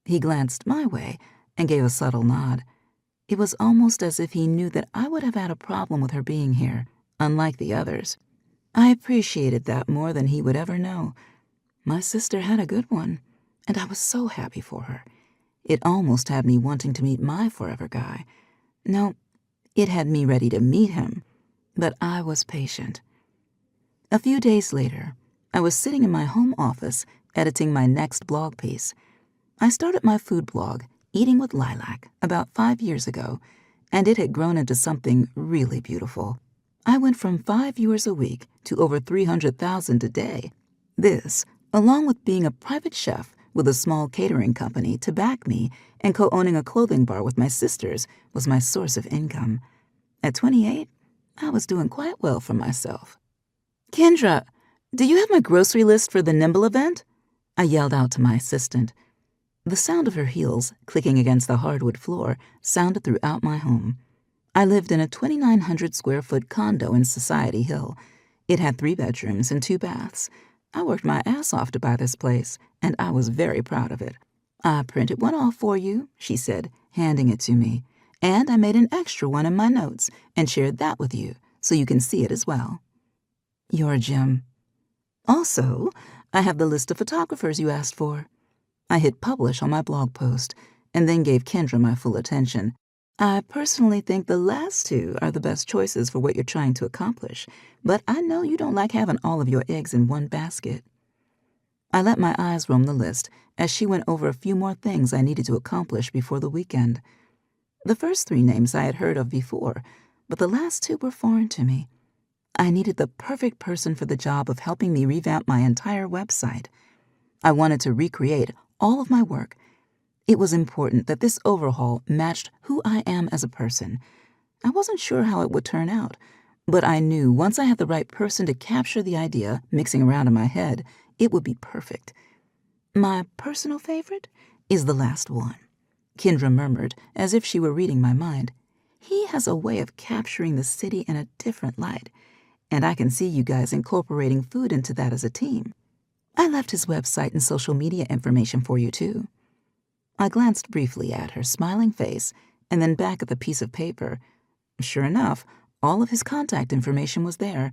He glanced my way and gave a subtle nod. It was almost as if he knew that I would have had a problem with her being here, unlike the others. I appreciated that more than he would ever know. My sister had a good one, and I was so happy for her. It almost had me wanting to meet my forever guy. No, it had me ready to meet him, but I was patient. A few days later, I was sitting in my home office editing my next blog piece. I started my food blog, Eating with Lilac, about 5 years ago, and it had grown into something really beautiful. I went from 5 viewers a week to over 300,000 a day. This, along with being a private chef with a small catering company to back me and co-owning a clothing bar with my sisters, was my source of income. At 28, I was doing quite well for myself. "Kendra, do you have my grocery list for the Nimble event?" I yelled out to my assistant. The sound of her heels clicking against the hardwood floor sounded throughout my home. I lived in a 2,900-square-foot condo in Society Hill. It had 3 bedrooms and 2 baths. I worked my ass off to buy this place, and I was very proud of it. "I printed one off for you," she said, handing it to me, "and I made an extra one in my notes and shared that with you so you can see it as well." "You're a gem. Also, I have the list of photographers you asked for." I hit publish on my blog post and then gave Kendra my full attention. "I personally think the last 2 are the best choices for what you're trying to accomplish, but I know you don't like having all of your eggs in one basket." I let my eyes roam the list as she went over a few more things I needed to accomplish before the weekend. The first 3 names I had heard of before, but the last 2 were foreign to me. I needed the perfect person for the job of helping me revamp my entire website. I wanted to recreate all of my work. It was important that this overhaul matched who I am as a person. I wasn't sure how it would turn out, but I knew once I had the right person to capture the idea mixing around in my head, it would be perfect. "My personal favorite is the last one," Kendra murmured as if she were reading my mind. "He has a way of capturing the city in a different light, and I can see you guys incorporating food into that as a team. I left his website and social media information for you, too." I glanced briefly at her smiling face and then back at the piece of paper. Sure enough, all of his contact information was there.